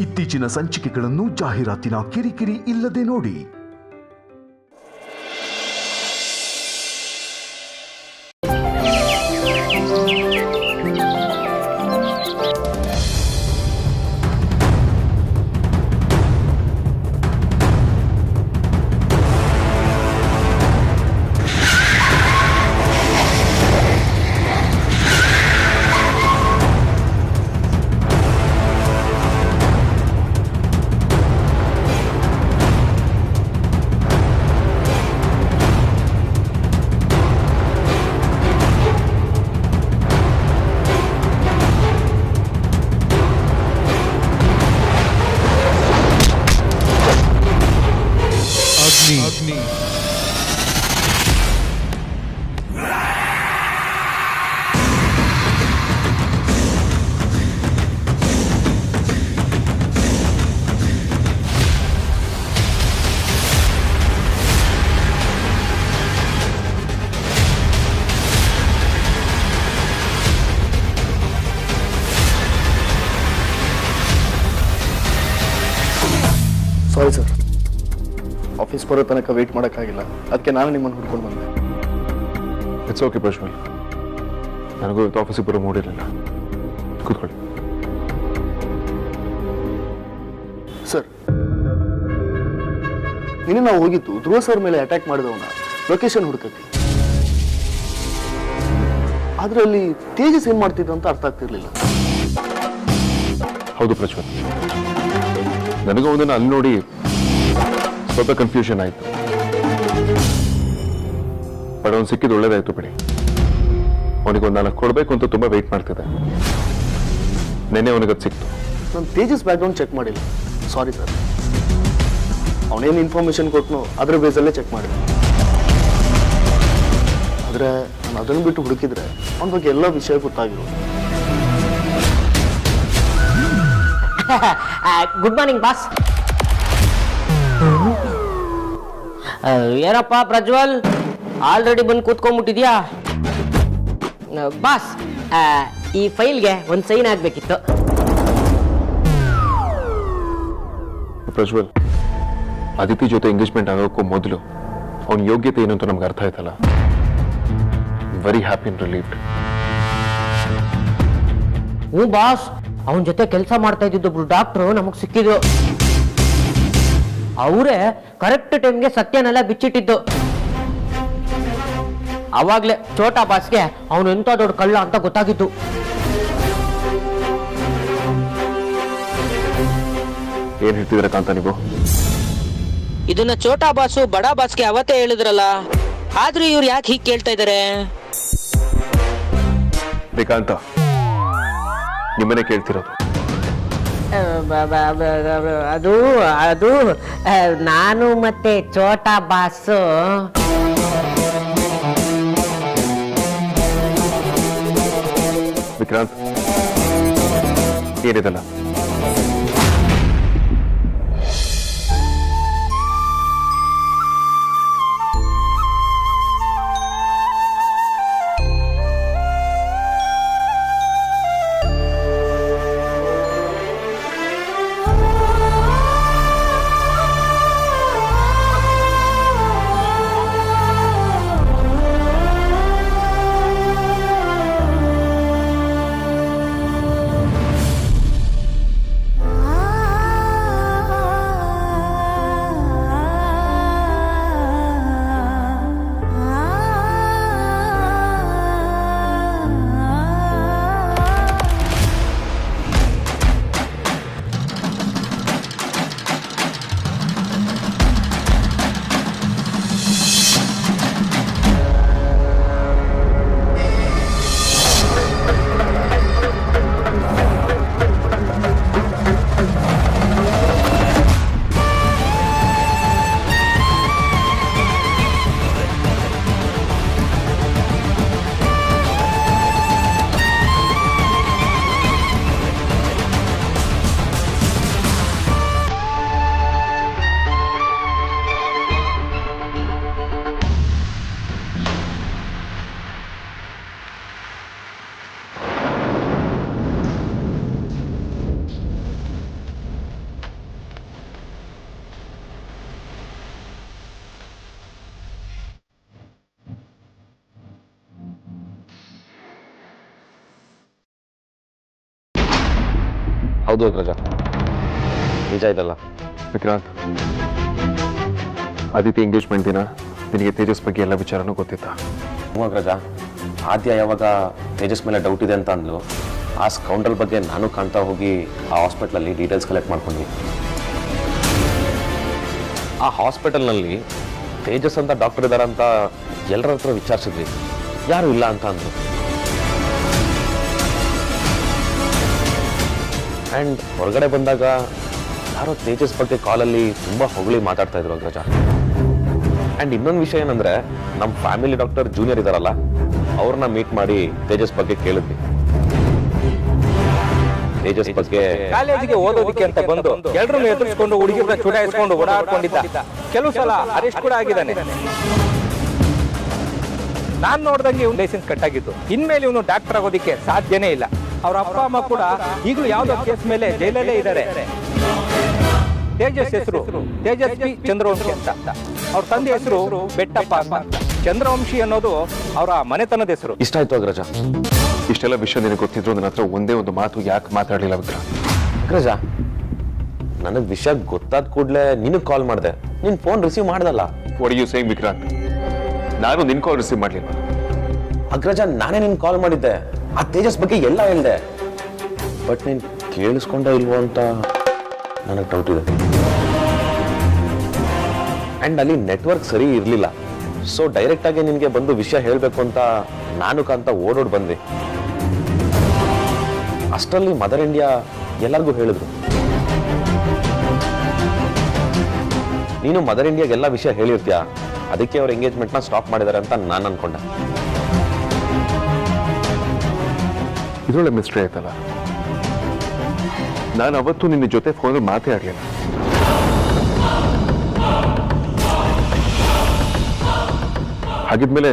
ಇತ್ತೀಚಿನ ಸಂಚಿಕೆಗಳನ್ನು ಜಾಹೀರಾತಿನ ಕಿರಿಕಿರಿ ಇಲ್ಲದೆ ನೋಡಿ. अग्नि ಸಾರಿ ಸರ್, ಆಫೀಸ್ ಬರೋ ತನಕ ವೇಟ್ ಮಾಡೋಕ್ಕಾಗಿಲ್ಲ, ಅದಕ್ಕೆ ನಾನು ನಿಮ್ಮನ್ನು ಹುಡ್ಕೊಂಡು ಬಂದೆ. ಇಟ್ಸ್ ಓಕೆ ಪ್ರಜ್ವಲ್, ನನಗೂ ಇವತ್ತು ಆಫೀಸಿಗೆ ಬರೋ ಮೂಡಿರಲಿಲ್ಲ. ಕೂತ್ಕೊಳ್ಳಿ. ಸರ್, ನಿನ್ನೆ ನಾವು ಹೋಗಿದ್ದು ಧ್ರುವ ಸರ್ ಮೇಲೆ ಅಟ್ಯಾಕ್ ಮಾಡಿದವನ ಲೊಕೇಶನ್ ಹುಡುಕಕ್ಕೆ. ಆದ್ರೆ ಅಲ್ಲಿ ತೇಜಸ್ ಏನ್ ಮಾಡ್ತಿದ್ದ ಅಂತ ಅರ್ಥ ಆಗ್ತಿರ್ಲಿಲ್ಲ. ಹೌದು ಪ್ರಜ್ವಲ್, ನನಗೂ ಒಂದನ್ನು ಅಲ್ಲಿ ನೋಡಿ ಸ್ವಲ್ಪ ಕನ್ಫ್ಯೂಷನ್ ಆಯಿತು. ಬಟ್ ಅವ್ನು ಸಿಕ್ಕಿದ್ದು ಒಳ್ಳೇದಾಯ್ತು ಬಿಡಿ. ಅವನಿಗೊಂದು 4 ಕೊಡಬೇಕು ಅಂತ ತುಂಬ ವೆಯ್ಟ್ ಮಾಡ್ತಿದ್ದೆ. ನೆನ್ನೆ ಅವನಿಗದು ಸಿಕ್ತು. ನಾನು ತೇಜಸ್ ಬ್ಯಾಕ್ಗ್ರೌಂಡ್ ಚೆಕ್ ಮಾಡಿಲ್ಲ. ಸಾರಿ ಸರ್, ಅವನೇನು ಇನ್ಫಾರ್ಮೇಶನ್ ಕೊಟ್ಟನು ಅದರ ಬೇಸಲ್ಲೇ ಚೆಕ್ ಮಾಡಿದೆ. ಆದರೆ ನಾನು ಅದನ್ನು ಬಿಟ್ಟು ಹುಡುಕಿದ್ರೆ ಅವನ ಬಗ್ಗೆ ಎಲ್ಲ ವಿಷಯ ಗೊತ್ತಾಗಿರೋದು. Good morning boss. ಏನಪ್ಪ ಪ್ರಜ್ವಲ್, ಆಲ್ರೆಡಿ ಬಂದು ಕೂತ್ಕೊಂಡ್ಬಿಟ್ಟಿದ್ಯಾ? ಬಾಸ್, ಈ ಫೈಲ್ಗೆ ಒಂದು ಸೈನ್ ಆಗ್ಬೇಕಿತ್ತು. ಪ್ರಜ್ವಲ್, ಅದಿತಿ ಜೊತೆ ಎಂಗೇಜ್ಮೆಂಟ್ ಆಗೋಕ್ಕೂ ಮೊದಲು ಅವನ ಯೋಗ್ಯತೆ ಏನು ಅಂತ ನಮ್ಗೆ ಅರ್ಥ ಆಯ್ತಲ್ಲ. Very happy and relieved. ಹ್ಞೂ ಬಾಸ್, ಅವನ ಜೊತೆ ಕೆಲಸ ಮಾಡ್ತಾ ಇದ್ದಿದ್ದೊಬ್ರು ಡಾಕ್ಟ್ರು ನಮಗೆ ಸಿಕ್ಕಿದ್ರು. ಅವರೇ ಕರೆಕ್ಟ್ ಟೈಮ್ಗೆ ಸತ್ಯನೆಲ್ಲ ಬಿಚ್ಚಿಟ್ಟಿದ್ದು. ಅವಾಗ್ಲೇ ಛೋಟಾ ಬಾಸ್ಗೆ ಅವನು ಎಂತ ದೊಡ್ಡ ಕಳ್ಳ ಅಂತ ಗೊತ್ತಾಗಿತ್ತು. ಏನ್ ಹೇಳ್ತಿದ್ರ ಕಾಂತ ನೀವು? ಇದನ್ನ ಛೋಟಾ ಬಾಸು ಬಡಾ ಬಾಸ್ಗೆ ಅವತ್ತೇ ಹೇಳಿದ್ರಲ್ಲ, ಆದ್ರೂ ಇವ್ರು ಯಾಕೆ ಹೀಗೆ ಕೇಳ್ತಾ ಇದಾರೆ? ಕಾಂತ, ನಿಮ್ಮನೆ ಕೇಳ್ತಿರೋದು. ಅದು ಅದು ನಾನು ಮತ್ತೆ ಛೋಟಾ ಬಾಸು ವಿಕ್ರಾಂತ್, ಏನಿದಲ್ಲ? ಹೌದು ಅಗ್ರಜ, ನಿಜ ಇದಲ್ಲ. ವಿಕ್ರಾಂತ್, ಆದಿತ್ಯ ಎಂಗೇಜ್ಮೆಂಟ್ ದಿನ ನಿನಗೆ ತೇಜಸ್ ಬಗ್ಗೆ ಎಲ್ಲ ವಿಚಾರನೂ ಗೊತ್ತಿತ್ತಾ? ಹ್ಞೂ ಅಗ್ರಜ, ಆದ್ಯ ಯಾವಾಗ ತೇಜಸ್ ಮೇಲೆ ಡೌಟ್ ಇದೆ ಅಂತ ಅಂದ್ಲು, ಆ ಸ್ಕೌಂಡ್ರಲ್ ಬಗ್ಗೆ ನಾನು ಕಾಣ್ತಾ ಹೋಗಿ ಆ ಹಾಸ್ಪಿಟ್ಲಲ್ಲಿ ಡೀಟೇಲ್ಸ್ ಕಲೆಕ್ಟ್ ಮಾಡ್ಕೊಂಡ್ವಿ. ಆ ಹಾಸ್ಪಿಟಲ್ನಲ್ಲಿ ತೇಜಸ್ ಅಂತ ಡಾಕ್ಟರ್ ಇದ್ದಾರಂತ ಎಲ್ಲರ ಹತ್ರ ವಿಚಾರಿಸಿದ್ವಿ, ಯಾರು ಇಲ್ಲ ಅಂತ ಅಂದರು. ಆ್ಯಂಡ್ ಹೊರಗಡೆ ಬಂದಾಗ ಯಾರೋ ತೇಜಸ್ ಬಗ್ಗೆ ಕಾಲಲ್ಲಿ ತುಂಬ ಹೊಗಳಿ ಮಾತಾಡ್ತಾ ಇದ್ರು ಅಗ್ರಜ. ಆ್ಯಂಡ್ ಇನ್ನೊಂದು ವಿಷಯ ಏನಂದರೆ, ನಮ್ಮ ಫ್ಯಾಮಿಲಿ ಡಾಕ್ಟರ್ ಜೂನಿಯರ್ ಇದ್ದಾರಲ್ಲ, ಅವ್ರನ್ನ ಮೀಟ್ ಮಾಡಿ ತೇಜಸ್ ಬಗ್ಗೆ ಕೇಳಿದ್ವಿ. ತೇಜಸ್ ಬಗ್ಗೆ ಕಾಲೇಜಿಗೆ ಓದೋದಕ್ಕೆ ಅಂತ ಬಂದು ಎಲ್ಲರೂ ಎದುರಿಸ್ಕೊಂಡು ಹುಡುಗಿರನ್ನ ಚುಡಾಯಿಸ್ಕೊಂಡು ಓಡಾಡ್ಕೊಂಡಿದ್ದ. ಕೆಲವು ಸಲ ಅರೆಸ್ಟ್ ಕೂಡ ಆಗಿದ್ದಾನೆ. ನಾನ್ ನೋಡ್ದಂಗೆ ಇವನು ಲೈಸೆನ್ಸ್ ಕಟ್ಟಾಗಿತ್ತು. ಇನ್ಮೇಲೆ ಇವನು ಡಾಕ್ಟರ್ ಆಗೋದಿಕ್ಕೆ ಸಾಧ್ಯನೇ ಇಲ್ಲ. ಅವ್ರ ಅಪ್ಪ ಅಮ್ಮ ಕೂಡ ಈಗಲೂ ಯಾವ್ದೋ ಕೇಸ್ ಮೇಲೆ ಜೈಲಲ್ಲೇ ಇದ್ದಾರೆ. ತೇಜಸ್ ಹೆಸರು ತೇಜಸ್ವಿ ಚಂದ್ರವಂಶಿ ಅಂತ, ಅವ್ರ ತಂದೆ ಹೆಸರು ಬೆಟ್ಟಪ್ಪ ಅಂತ. ಚಂದ್ರವಂಶಿ ಅನ್ನೋದು ಅವರ ಮನೆತನದ ಹೆಸರು. ಇಷ್ಟ ಆಯ್ತು ಅಗ್ರಜ. ಇಷ್ಟೆಲ್ಲ ವಿಷಯ ನಿನಗೆ ಗೊತ್ತಿದ್ರು ನನ್ನ ಹತ್ರ ಒಂದೇ ಒಂದು ಮಾತು ಯಾಕೆ ಮಾತಾಡಲಿಲ್ಲ ವಿಕ್ರಾಂತ್? ಅಗ್ರಜ, ನನಗೆ ವಿಷಯ ಗೊತ್ತಾದ ಕೂಡಲೇ ನಿನಗೆ ಕಾಲ್ ಮಾಡಿದೆ, ನೀನು ಫೋನ್ ರಿಸೀವ್ ಮಾಡ್ದಲ್ಲ. What you saying Vikrant? ನಾನು ನಿನ್ ಕಾಲ್ ರಿಸೀವ್ ಮಾಡಲಿಲ್ಲ. ಅಗ್ರಜ, ನಾನೇ ನಿನ್ ಕಾಲ್ ಮಾಡಿದ್ದೆ, ಆ ತೇಜಸ್ ಬಗ್ಗೆ ಎಲ್ಲ ಹೇಳಿದೆ. ಬಟ್ ನೀನು ಕೇಳಿಸ್ಕೊಂಡ ಇಲ್ವೋ ಅಂತ ನನಗೆ ಡೌಟ್ ಇದೆ. ಆ್ಯಂಡ್ ಅಲ್ಲಿ ನೆಟ್ವರ್ಕ್ ಸರಿ ಇರಲಿಲ್ಲ. ಸೊ ಡೈರೆಕ್ಟ್ ಆಗಿ ನಿನಗೆ ಬಂದು ವಿಷಯ ಹೇಳಬೇಕು ಅಂತ ನಾನು ಕಾಂತ ಓಡೋಡ್ ಬಂದ್ವಿ. ಅಷ್ಟರಲ್ಲಿ ಮದರ್ ಇಂಡಿಯಾ ಎಲ್ಲರಿಗೂ ಹೇಳಿದ್ರು. ನೀನು ಮದರ್ ಇಂಡಿಯಾಗೆ ಎಲ್ಲ ವಿಷಯ ಹೇಳಿರ್ತೀಯಾ, ಅದಕ್ಕೆ ಅವ್ರ ಎಂಗೇಜ್ಮೆಂಟ್ನ ಸ್ಟಾಪ್ ಮಾಡಿದ್ದಾರೆ ಅಂತ ನಾನು ಅನ್ಕೊಂಡೆ. ಇದರೊಳ್ಳೆ ಮಿಸ್ಟ್ರಿ ಆಯ್ತಲ್ಲ. ನಾನು ಅವತ್ತು ನಿನ್ನ ಜೊತೆ ಫೋನ್ ಮಾತೇ ಆಡಲಿಲ್ಲ. ಹಾಗಿದ್ಮೇಲೆ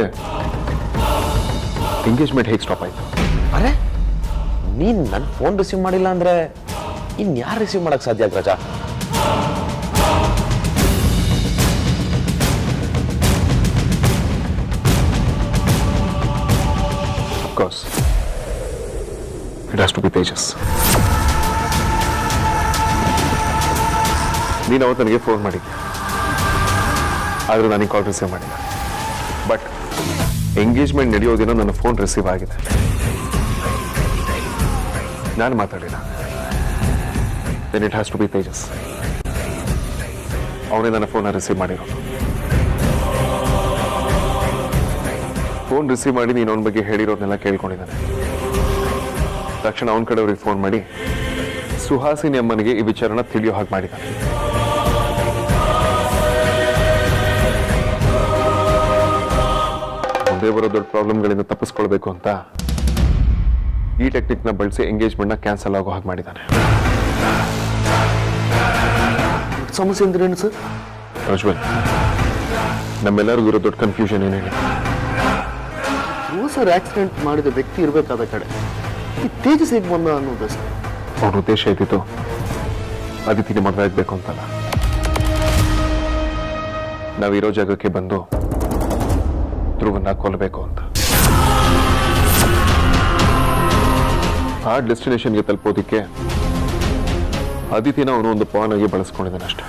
ಎಂಗೇಜ್ಮೆಂಟ್ ಹೇಗೆ ಸ್ಟಾಪ್ ಆಯ್ತು? ಅರೆ, ನೀನ್ ನನ್ನ ಫೋನ್ ರಿಸೀವ್ ಮಾಡಿಲ್ಲ ಅಂದ್ರೆ ಇನ್ಯಾರು ರಿಸೀವ್ ಮಾಡಕ್ ಸಾಧ್ಯ ಅಗ್ರಜ? Of course, it has to be Tejas. ನೀನು ಅವತ್ತು ನನಗೆ ಫೋನ್ ಮಾಡಿದ್ದೆ, ಆದರೂ ನನಗೆ ಕಾಲ್ ರಿಸೀವ್ ಮಾಡಿಲ್ಲ. ಬಟ್ ಎಂಗೇಜ್ಮೆಂಟ್ ನಡೆಯೋ ದಿನ ನನ್ನ ಫೋನ್ ರಿಸೀವ್ ಆಗಿದೆ, ನಾನು ಮಾತಾಡಿಲ್ಲ. Then it has to be Tejas. ಅವನೇ ನನ್ನ ಫೋನ್ನ ರಿಸೀವ್ ಮಾಡಿರೋದು. ಫೋನ್ ರಿಸೀವ್ ಮಾಡಿ ನೀನು ಅವನ ಬಗ್ಗೆ ಹೇಳಿರೋದನ್ನೆಲ್ಲ ಕೇಳ್ಕೊಂಡಿದ್ದಾನೆ. ತಕ್ಷಣ ಅವನ ಕಡೆಯವ್ರಿಗೆ ಫೋನ್ ಮಾಡಿ ಸುಹಾಸಿನಿ ಅಮ್ಮನಿಗೆ ಈ ವಿಚಾರನ ತಿಳಿಯೋ ಹಾಗೆ ಮಾಡಿದ್ದಾನೆ. ಮುಂದೆ ಬರೋ ದೊಡ್ಡ ಪ್ರಾಬ್ಲಮ್ಗಳಿಂದ ತಪ್ಪಿಸ್ಕೊಳ್ಬೇಕು ಅಂತ ಈ ಟೆಕ್ನಿಕ್ನ ಬಳಸಿ ಎಂಗೇಜ್ಮೆಂಟ್ನ ಕ್ಯಾನ್ಸಲ್ ಆಗೋ ಹಾಗೆ ಮಾಡಿದ್ದಾನೆ. ಸಮಸ್ಯೆ ಅಂದ್ರೆ ಏನು ಸರ್? ಪ್ರಜ್ವಲ್, ನಮ್ಮೆಲ್ಲರಿಗೂ ಇರೋ ದೊಡ್ಡ ಕನ್ಫ್ಯೂಷನ್ ಏನು ಹೇಳಿ? ಸರ್, ಆಕ್ಸಿಡೆಂಟ್ ಮಾಡಿದ ವ್ಯಕ್ತಿ ಇರಬೇಕಾದ ಕಡೆ ಈ ತೇಜಸ್ ಹೇಗೆ ಬಂದ ಅನ್ನೋದು ಸರ್. ಅವನ ಉದ್ದೇಶ ಇದ್ದಿತ್ತು ಅದಿತಿಗೆ ಮದುವೆ ಆಗಬೇಕು ಅಂತಲ್ಲ, ನಾವಿರೋ ಜಾಗಕ್ಕೆ ಬಂದು ಧ್ರುವನ್ನ ಕೊಲ್ಲಬೇಕು ಅಂತ. ಆ ಡೆಸ್ಟಿನೇಷನ್ಗೆ ತಲುಪೋದಿಕ್ಕೆ ಅದಿತಿನ ಅವನು ಒಂದು ಪಾನ್ ಆಗಿ ಬಳಸ್ಕೊಂಡಿದ್ದಾನೆ ಅಷ್ಟೆ.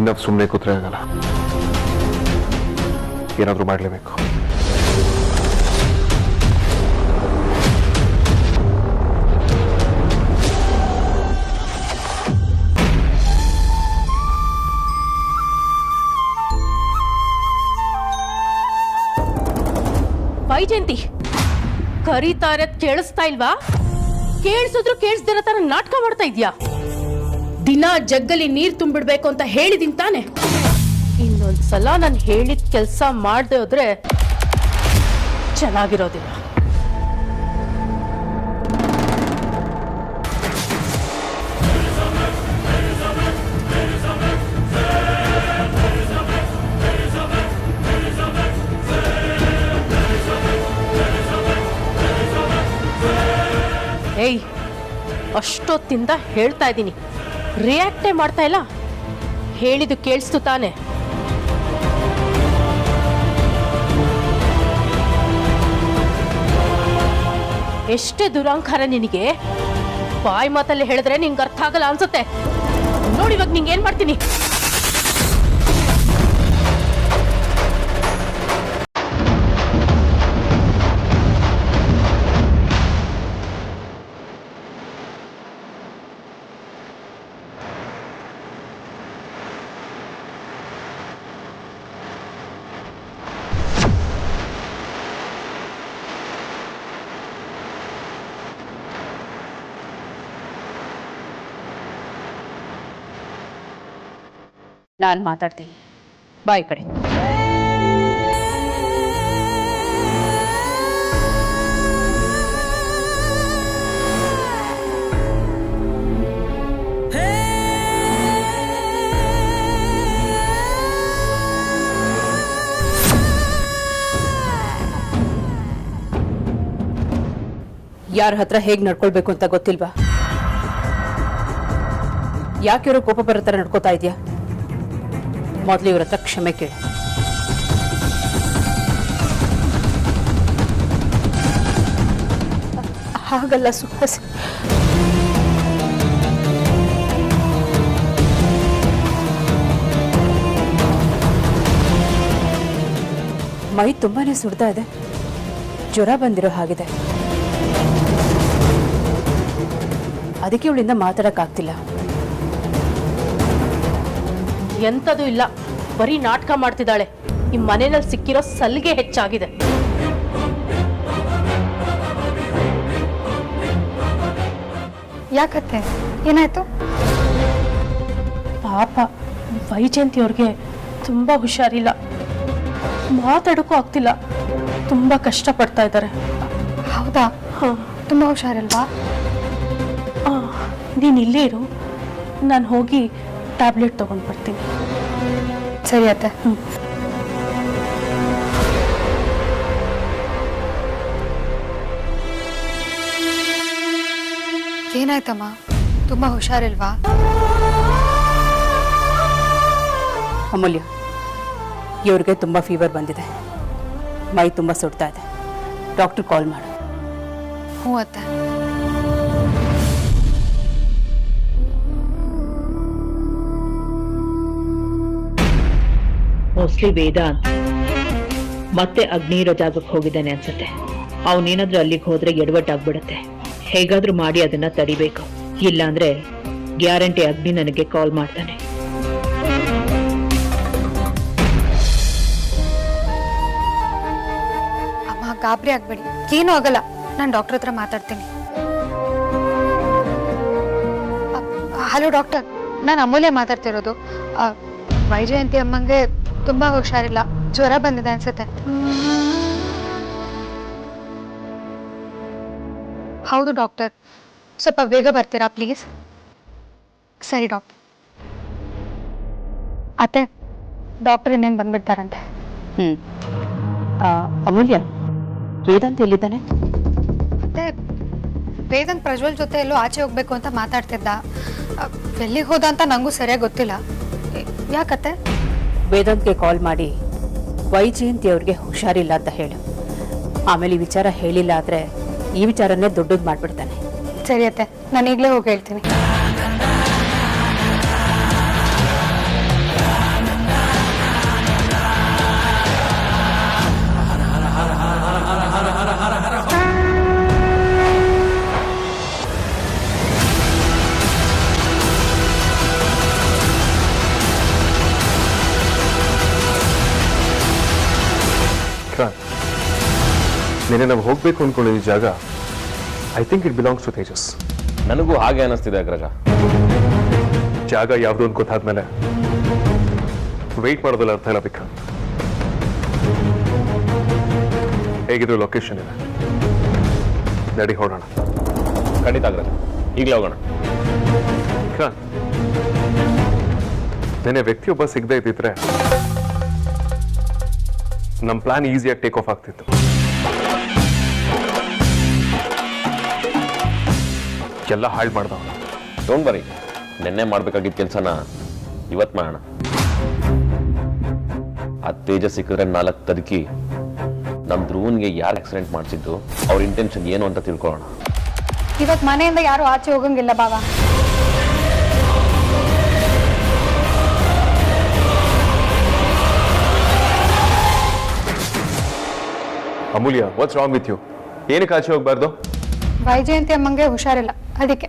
ಇನ್ನ ಸುಮ್ಮನೆ ಕೂತ್ರೆ ಆಗಲ್ಲ, ಏನಾದ್ರೂ ಮಾಡಲೇಬೇಕು. ವೈಜಯಂತಿ, ಕರೀತಾ ಇರೋದ್ ಕೇಳಿಸ್ತಾ ಇಲ್ವಾ? ಕೇಳಿಸಿದ್ರು ಕೇಳಿಸ್ದಿರೋ ತರ ನಾಟಕ ಮಾಡ್ತಾ ಇದ್ಯಾ? ದಿನ ಜಗ್ಗಲಿ ನೀರ್ ತುಂಬಿಡ್ಬೇಕು ಅಂತ ಹೇಳಿದೀನಿ ತಾನೆ. ಇನ್ನೊಂದ್ಸಲ ನಾನು ಹೇಳಿದ ಕೆಲಸ ಮಾಡದೆ ಹೋದ್ರೆ ಚೆನ್ನಾಗಿರೋದಿಲ್ಲ. ಏಯ್, ಅಷ್ಟೊತ್ತಿಂದ ಹೇಳ್ತಾ ಇದ್ದೀನಿ, ರಿಯಾಕ್ಟೇ ಮಾಡ್ತಾ ಇಲ್ಲ. ಹೇಳಿದ್ದು ಕೇಳಿಸ್ತು ತಾನೆ? ಎಷ್ಟೇ ದುರಾಂಕಾರ ನಿನಗೆ, ಬಾಯಿ ಮಾತಲ್ಲಿ ಹೇಳಿದ್ರೆ ನಿಂಗೆ ಅರ್ಥ ಆಗಲ್ಲ ಅನ್ಸುತ್ತೆ. ನೋಡಿ ಇವಾಗ ನಿಂಗೆ ಏನ್ ಮಾಡ್ತೀನಿ. ನಾನು ಮಾತಾಡ್ತೀನಿ, ಬಾಯ್ ಕಡೆ. ಯಾರ ಹತ್ರ ಹೇಗೆ ನಡ್ಕೊಳ್ಬೇಕು ಅಂತ ಗೊತ್ತಿಲ್ವಾ? ಯಾಕೆ ಇವರು ಕೋಪ ಬರೋ ಥರ ನಡ್ಕೋತಾ ಇದೆಯಾ? ಮೊದಲು ಇವ್ರ ಹತ್ರ ಕ್ಷಮೆ ಕೇಳಿ. ಹಾಗಲ್ಲ ಸುಹಾಸ್, ಮೈ ತುಂಬಾನೇ ಸುಡ್ತಾ ಇದೆ, ಜ್ವರ ಬಂದಿರೋ ಹಾಗಿದೆ. ಅದಕ್ಕೆ ಇವಳಿಂದ ಮಾತಾಡಕ್ಕಾಗ್ತಿಲ್ಲ. ಎಂಥದೂ ಇಲ್ಲ, ಬರೀ ನಾಟಕ ಮಾಡ್ತಿದ್ದಾಳೆ. ಈ ಮನೆಯಲ್ಲಿ ಸಿಕ್ಕಿರೋ ಸಲ್ಗೆ ಹೆಚ್ಚಾಗಿದೆ. ಯಾಕತ್ತೆ, ಏನಾಯ್ತು? ಪಾಪ ವೈಜಯಂತಿ ಅವ್ರಿಗೆ ತುಂಬಾ ಹುಷಾರಿಲ್ಲ, ಮಾತಾಡೋಕ್ಕೂ ಆಗ್ತಿಲ್ಲ, ತುಂಬಾ ಕಷ್ಟಪಡ್ತಾ ಇದ್ದಾರೆ. ಹೌದಾ? ತುಂಬಾ ಹುಷಾರಿಲ್ವಾ? ನೀನು ಇಲ್ಲೇ ಇರು, ನಾನು ಹೋಗಿ ಟ್ಯಾಬ್ಲೆಟ್ ತಗೊಂಡು ಬರ್ತೀನಿ. ಸರಿ ಅತ್ತೆ. ಏನಾಯ್ತಮ್ಮ, ತುಂಬಾ ಹುಷಾರಿಲ್ವಾ? ಅಮೂಲ್ಯ, ಇವ್ರಿಗೆ ತುಂಬಾ ಫೀವರ್ ಬಂದಿದೆ, ಮೈ ತುಂಬಾ ಸುಡ್ತಾ ಇದೆ, ಡಾಕ್ಟರ್ ಕಾಲ್ ಮಾಡು. ಹ್ಞೂ ಅತ್ತೆ. ಮೋಸ್ಟ್ಲಿ ವೇದಾಂತ್ ಮತ್ತೆ ಅಗ್ನಿ ಇರೋ ಜಾಗಕ್ಕೆ ಹೋಗಿದ್ದಾನೆ ಅನ್ಸುತ್ತೆ. ಅವನೇನಾದ್ರೂ ಅಲ್ಲಿಗೆ ಹೋದ್ರೆ ಎಡವಟ್ಟಾಗ್ಬಿಡತ್ತೆ. ಹೇಗಾದ್ರೂ ಮಾಡಿ ಅದನ್ನ ತಡಿಬೇಕು, ಇಲ್ಲಾಂದ್ರೆ ಗ್ಯಾರಂಟಿ ಅಗ್ನಿ ನನಗೆ ಕಾಲ್ ಮಾಡ್ತಾನೆ. ಅಮ್ಮ ಗಾಬರಿ ಆಗ್ಬೇಡಿ, ಏನೂ ಆಗಲ್ಲ, ನಾನು ಡಾಕ್ಟರ್ ಹತ್ರ ಮಾತಾಡ್ತೀನಿ. ಹಲೋ ಡಾಕ್ಟರ್, ನಾನು ಅಮೂಲ್ಯ ಮಾತಾಡ್ತಿರೋದು. ವೈಜಯಂತಿ ಅಮ್ಮಂಗೆ ತುಂಬಾ ಹುಷಾರಿಲ್ಲ, ಜ್ವರ ಬಂದಿದೆ ಅನ್ಸುತ್ತೆ. ಹೌದು ಡಾಕ್ಟರ್, ಸ್ವಲ್ಪ ಬೇಗ ಬರ್ತೀರಾ ಪ್ಲೀಸ್? ಸರಿ ಡಾಕ್ಟರ್. ಅತ್ತೆ, ಡಾಕ್ಟರ್ ಇನ್ನೇನು ಬಂದ್ಬಿಡ್ತಾರಂತೆ. ಅಮೂಲ್ಯ, ವೇದಾಂತ್ ಎಲ್ಲಿದ್ದಾನೆ? ಮತ್ತೆ ವೇದಾಂತ್ ಪ್ರಜ್ವಲ್ ಜೊತೆ ಎಲ್ಲೋ ಆಚೆ ಹೋಗ್ಬೇಕು ಅಂತ ಮಾತಾಡ್ತಿದ್ದ. ಎಲ್ಲಿಗೆ ಹೋದ ಅಂತ ನಂಗೂ ಸರಿಯಾಗಿ ಗೊತ್ತಿಲ್ಲ. ಯಾಕತ್ತೆ? ವೇದಾಂತ್ಗೆ ಕಾಲ್ ಮಾಡಿ ವೈಜಯಂತಿ ಅವ್ರಿಗೆ ಹುಷಾರಿಲ್ಲ ಅಂತ ಹೇಳು. ಆಮೇಲೆ ಈ ವಿಚಾರ ಹೇಳಿಲ್ಲ ಆದ್ರೆ ಈ ವಿಚಾರನೇ ದೊಡ್ಡದು ಮಾಡ್ಬಿಡ್ತಾನೆ. ಸರಿ ಅತ್ತೆ, ನಾನು ಈಗಲೇ ಹೋಗಿ ಹೇಳ್ತೀನಿ. ನೀನೆ ನಾವು ಹೋಗ್ಬೇಕು ಅನ್ಕೊಂಡಿದ್ದ ಜಾಗ, I think it belongs to Tejas. ನನಗೂ ಹಾಗೆ ಅನಿಸ್ತಿದೆ ಅಗ್ರಜ. ಜಾಗ ಯಾವುದು ಅಂತ ಗೊತ್ತಾದ್ಮೇಲೆ ವೆಯ್ಟ್ ಮಾಡೋದಲ್ಲ ಅರ್ಥ ಇಲ್ಲ ವಿಕ್ರಾಂತ್. ಹೇಗಿದ್ರು ಲೊಕೇಶನ್ ಇದೆ, ನಡಿ ಹೊರಡೋಣ. ಖಂಡಿತ ಅಗ್ರಜ, ಈಗಲೇ ಹೋಗೋಣ. ವಿಕ್ರಾಂತ್, ನೆನೆ ವ್ಯಕ್ತಿಯೊಬ್ಬ ಸಿಗದೆ ಇದ್ದಿದ್ರೆ ನಮ್ಮ ಪ್ಲಾನ್ ಈಸಿಯಾಗಿ ಟೇಕ್ ಆಫ್ ಆಗ್ತಿತ್ತು. ಎಲ್ಲ ಹಾಳು ಮಾಡ್ದವ. ಡೋಂಟ್ ವರಿ, ನೆನ್ನೆ ಮಾಡ್ಬೇಕಾಗಿದ್ದ ಕೆಲಸನ ಇವತ್ತು ಮಾಡೋಣ. ಆ ತೇಜ ಸಿಕ್ಕಿದ್ರೆ 4 ತದಕಿ ನಮ್ಮ ಧ್ರುವನ್ಗೆ ಯಾರು ಆಕ್ಸಿಡೆಂಟ್ ಮಾಡಿಸಿದ್ದು, ಅವ್ರ ಇಂಟೆನ್ಷನ್ ಏನು ಅಂತ ತಿಳ್ಕೊಳ್ಳೋಣ. ಇವತ್ತು ಮನೆಯಿಂದ ಯಾರು ಆಚೆ ಹೋಗಂಗಿಲ್ಲ ಬಾವ. ಅಮೂಲ್ಯ, ವಾಟ್ಸ್ ರಾಂಗ್ ವಿತ್ ಯು? ಏನಕ್ಕೆ ಆಚೆ ಹೋಗ್ಬಾರ್ದು? ವೈಜಯಂತಿ ಅಮ್ಮಂಗೆ ಹುಷಾರಿಲ್ಲ, ಅದಕ್ಕೆ.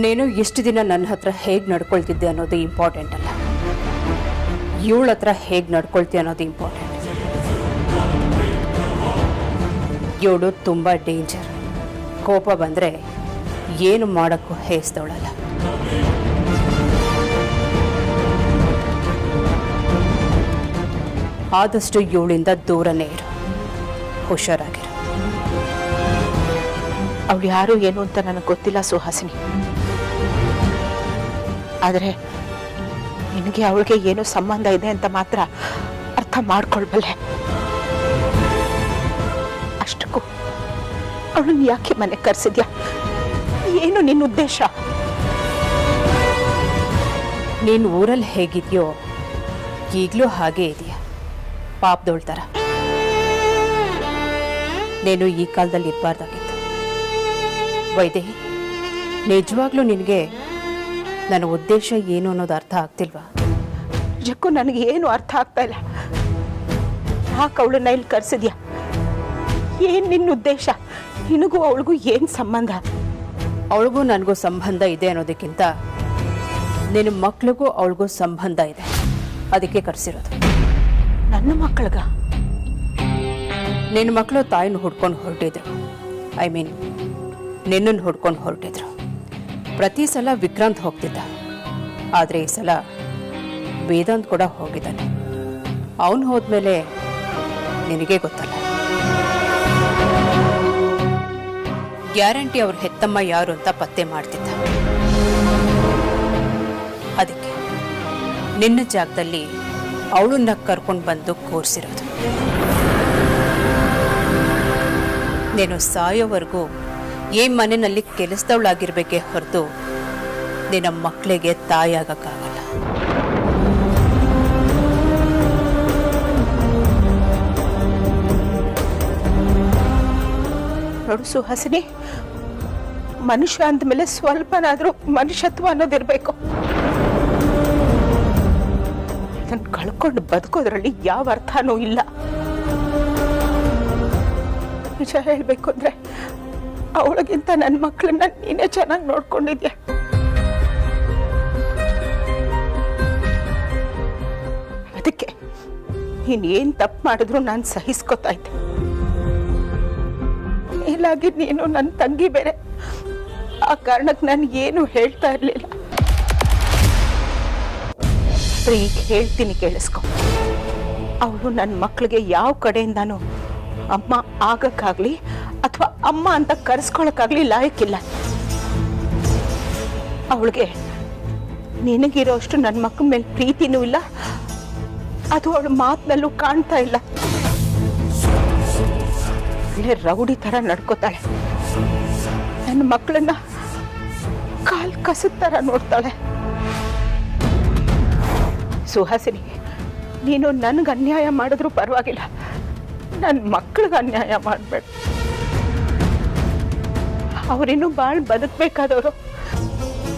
ನೀನು ಎಷ್ಟು ದಿನ ನನ್ನ ಹತ್ರ ಹೇಗೆ ನಡ್ಕೊಳ್ತಿದ್ದೆ ಅನ್ನೋದು ಇಂಪಾರ್ಟೆಂಟ್ ಅಲ್ಲ, ಇವಳ ಹತ್ರ ಹೇಗೆ ನಡ್ಕೊಳ್ತೀಯ ಅನ್ನೋದು ಇಂಪಾರ್ಟೆಂಟ್. ಇವಳು ತುಂಬ ಡೇಂಜರ್. ಕೋಪ ಬಂದರೆ ಏನು ಮಾಡೋಕ್ಕೂ ಹೇಸ್ತವಳಲ್ಲ. ಆದಷ್ಟು ಇವಳಿಂದ ದೂರನೇ ಇರು, ಹುಷಾರಾಗಿರು. ಅವಳು ಯಾರು ಏನು ಅಂತ ನನಗೆ ಗೊತ್ತಿಲ್ಲ ಸುಹಾಸಿನಿ, ಆದರೆ ನಿನಗೆ ಅವಳಿಗೆ ಏನೋ ಸಂಬಂಧ ಇದೆ ಅಂತ ಮಾತ್ರ ಅರ್ಥ ಮಾಡ್ಕೊಳ್ಬಲ್ಲೆ. ಅಷ್ಟಕ್ಕೂ ಅವಳನ್ನ ಯಾಕೆ ಮನೆ ಕರೆಸಿದ್ಯಾ? ಏನು ನಿನ್ನ ಉದ್ದೇಶ? ನೀನು ಊರಲ್ಲಿ ಹೇಗಿದ್ಯೋ ಈಗಲೂ ಹಾಗೇ ಇದೆಯಾ, ಪಾಪದೋಳ್ತಾರ. ನೀನು ಈ ಕಾಲದಲ್ಲಿ ಇರಬಾರ್ದಾಗಿತ್ತು. ವೈದೇಹಿ, ನಿಜವಾಗ್ಲೂ ನಿನಗೆ ನನ್ನ ಉದ್ದೇಶ ಏನು ಅನ್ನೋದು ಅರ್ಥ ಆಗ್ತಿಲ್ವಾ? ನಿಜಕ್ಕೂ ನನಗೆ ಏನು ಅರ್ಥ ಆಗ್ತಾ ಇಲ್ಲ. ಯಾಕೆ ಅವಳನ್ನ ಇಲ್ಲಿ ಕರೆಸಿದ್ಯಾ? ಏನ್ ನಿನ್ನ ಉದ್ದೇಶ? ನಿನಗೂ ಅವಳಿಗೂ ಏನ್ ಸಂಬಂಧ? ಅವಳಿಗೂ ನನಗೂ ಸಂಬಂಧ ಇದೆ ಅನ್ನೋದಕ್ಕಿಂತ ನಿನ್ನ ಮಕ್ಳಿಗೂ ಅವಳಿಗೂ ಸಂಬಂಧ ಇದೆ, ಅದಕ್ಕೆ ಕರೆಸಿರೋದು. ನನ್ನ ಮಕ್ಕಳಿಗ? ನಿನ್ನ ಮಕ್ಕಳು ತಾಯಿನ ಹುಡ್ಕೊಂಡು ಹೊರಟಿದ್ರು, ಐ ಮೀನ್ ನಿನ್ನನ್ನು ಹುಡ್ಕೊಂಡು ಹೊರಟಿದ್ರು. ಪ್ರತಿ ಸಲ ವಿಕ್ರಾಂತ್ ಹೋಗ್ತಿದ್ದ, ಆದರೆ ಈ ಸಲ ವೇದಾಂತ್ ಕೂಡ ಹೋಗಿದ್ದಾನೆ. ಅವನು ಹೋದ್ಮೇಲೆ ನಿನಗೆ ಗೊತ್ತಲ್ಲ, ಗ್ಯಾರಂಟಿ ಅವ್ರ ಹೆತ್ತಮ್ಮ ಯಾರು ಅಂತ ಪತ್ತೆ ಮಾಡ್ತಿದ್ದ. ಅದಕ್ಕೆ ನಿನ್ನ ಜಾಗದಲ್ಲಿ ಅವಳನ್ನ ಕರ್ಕೊಂಡು ಬಂದು ಕೂರಿಸಿರೋದು. ನೀನು ಸಾಯೋವರೆಗೂ ಈ ಮನೆಯಲ್ಲಿ ಕೆಲಸದವಳಾಗಿರ್ಬೇಕೇ ಹೊರತು ನಿನ್ನ ಮಕ್ಕಳಿಗೆ ತಾಯಾಗಕ್ಕಾಗಲ್ಲ. ನೋಡು ಸುಹಾಸಿನಿ, ಮನುಷ್ಯ ಅಂದಮೇಲೆ ಸ್ವಲ್ಪನಾದ್ರೂ ಮನುಷ್ಯತ್ವ ಅನ್ನೋದಿರ್ಬೇಕು. ಇದನ್ನ ಕಳ್ಕೊಂಡು ಬದುಕೋದ್ರಲ್ಲಿ ಯಾವ ಅರ್ಥನೂ ಇಲ್ಲ. ನಿಜ ಹೇಳ್ಬೇಕು ಅಂದ್ರೆ ಅವಳಿಗಿಂತ ನನ್ನ ಮಕ್ಕಳನ್ನ ನೀನೇ ಚೆನ್ನಾಗಿ ನೋಡ್ಕೊಂಡಿದ್ಯಾ. ಅದಕ್ಕೆ ನೀನ್ ತಪ್ಪು ಮಾಡಿದ್ರು ನಾನು ಸಹಿಸ್ಕೊತಾ ಇದ್ದೆ. ಮೇಲಾಗಿ ನೀನು ನನ್ನ ತಂಗಿ ಬೇರೆ, ಆ ಕಾರಣಕ್ಕೆ ನಾನು ಏನು ಹೇಳ್ತಾ ಇರ್ಲಿಲ್ಲ. ಈಗ ಹೇಳ್ತೀನಿ, ಕೇಳಿಸ್ಕೊ. ಅವಳು ನನ್ನ ಮಕ್ಕಳಿಗೆ ಯಾವ ಕಡೆಯಿಂದಾನು ಅಮ್ಮ ಆಗಕ್ಕಾಗ್ಲಿ ಅಥವಾ ಅಮ್ಮ ಅಂತ ಕರೆಸ್ಕೊಳಕ್ಕಾಗ್ಲಿ ಲಾಯಕ್ಕಿಲ್ಲ. ಅವಳಿಗೆ ನಿನಗಿರೋ ಅಷ್ಟು ನನ್ನ ಮಕ್ಕಳ ಮೇಲೆ ಪ್ರೀತಿನೂ ಇಲ್ಲ, ಅದು ಅವಳ ಮಾತಿನಲ್ಲೂ ಕಾಣ್ತಾ ಇಲ್ಲ. ಒಳ್ಳೆ ರೌಡಿ ತರ ನಡ್ಕೋತಾಳೆ. ನನ್ನ ಮಕ್ಕಳನ್ನ ಕಾಲ್ ಕಸದ ತರ ನೋಡ್ತಾಳೆ. ಸುಹಾಸಿನಿ, ನೀನು ನನ್ಗೆ ಅನ್ಯಾಯ ಮಾಡಿದ್ರು ಪರವಾಗಿಲ್ಲ, ನನ್ನ ಮಕ್ಕಳಿಗೆ ಅನ್ಯಾಯ ಮಾಡಬೇಡ. ಅವರಿನ್ನೂ ಭಾಳ ಬದುಕಬೇಕಾದವರು.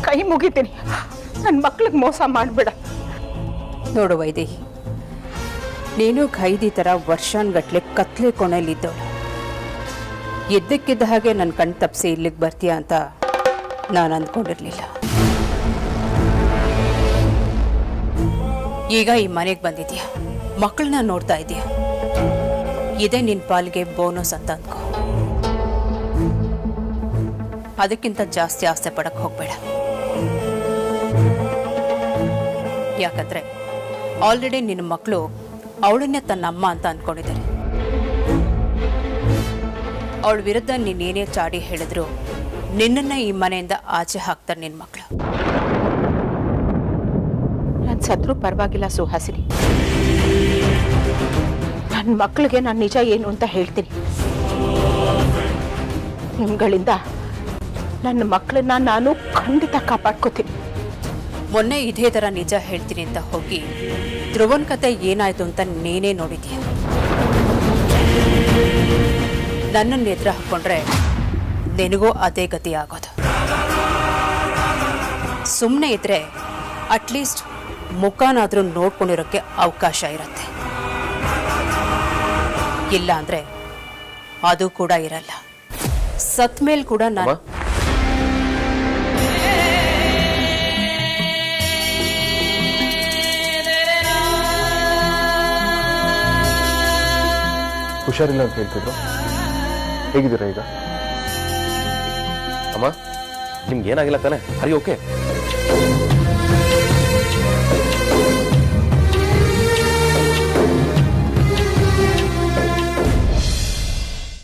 ಕೈ ಮುಗಿತೀನಿ, ನನ್ನ ಮಕ್ಕಳಿಗೆ ಮೋಸ ಮಾಡಬೇಡ. ನೋಡು ವೈದೇಹಿ, ನೀನು ಖೈದಿ ಥರ ವರ್ಷಾನ್ಗಟ್ಲೆ ಕತ್ಲೆ ಕೊನೆಯಲ್ಲಿದ್ದವಳು. ಎದ್ದಕ್ಕಿದ್ದ ಹಾಗೆ ನನ್ನ ಕಣ್ ತಪ್ಪಿಸಿ ಇಲ್ಲಿಗೆ ಬರ್ತೀಯ ಅಂತ ನಾನು ಅಂದ್ಕೊಂಡಿರಲಿಲ್ಲ. ಈಗ ಈ ಮನೆಗೆ ಬಂದಿದ್ಯಾ, ಮಕ್ಕಳನ್ನ ನೋಡ್ತಾ ಇದೀಯ, ಇದೇ ನಿನ್ನ ಪಾಲಿಗೆ ಬೋನಸ್ ಅಂತ ಅಂದ್ಕೋ. ಅದಕ್ಕಿಂತ ಜಾಸ್ತಿ ಆಸೆ ಪಡಕ್ಕೆ ಹೋಗ್ಬೇಡ. ಯಾಕಂದ್ರೆ ಆಲ್ರೆಡಿ ನಿನ್ನ ಮಕ್ಕಳು ಅವಳನ್ನೇ ತನ್ನ ಅಮ್ಮ ಅಂತ ಅಂದ್ಕೊಂಡಿದ್ದಾರೆ. ಅವಳ ವಿರುದ್ಧ ನೀನೇನೇ ಚಾಡಿ ಹೇಳಿದ್ರು ನಿನ್ನನ್ನ ಈ ಮನೆಯಿಂದ ಆಚೆ ಹಾಕ್ತಾರೆ ನಿನ್ನ ಮಕ್ಕಳು. ನನ್ನ ನಾನು ಸತ್ರು ಪರವಾಗಿಲ್ಲ ಸುಹಾಸಿನಿ. ನನ್ನ ಮಕ್ಕಳಿಗೆ ನಾನು ನಿಜ ಏನು ಅಂತ ಹೇಳ್ತೀನಿ. ನಿಮ್ಗಳಿಂದ ನನ್ನ ಮಕ್ಕಳನ್ನ ನಾನು ಖಂಡಿತ ಕಾಪಾಡ್ಕೋತೀನಿ. ಮೊನ್ನೆ ಇದೇ ಥರ ನಿಜ ಹೇಳ್ತೀನಿ ಅಂತ ಹೋಗಿ ಧ್ರುವನ್ ಕತೆ ಏನಾಯ್ತು ಅಂತ ನೀನೇ ನೋಡಿದ್ಯಾ. ನನ್ನನ್ನು ಎದುರು ಹಾಕ್ಕೊಂಡ್ರೆ ನಿನಗೂ ಅದೇ ಗತಿ ಆಗೋದು. ಸುಮ್ಮನೆ ಇದ್ರೆ ಅಟ್ಲೀಸ್ಟ್ ಮುಖನಾದ್ರೂ ನೋಡ್ಕೊಂಡಿರೋಕ್ಕೆ ಅವಕಾಶ ಇರುತ್ತೆ. ಇಲ್ಲ ಅಂದ್ರೆ ಅದು ಕೂಡ ಇರಲ್ಲ. ಸತ್ ಮೇಲ್ ಕೂಡ ನಾನು ಹುಷಾರಿಲ್ಲ ಅಂತ ಹೇಳ್ತಿದ್ರು. ಹೇಗಿದ್ದೀರಾ ಈಗ? ಅಮ್ಮ ನಿಮ್ಗೆ ಏನಾಗಿಲ್ಲ ತಾನೆ? ಅರಿ ಓಕೆ?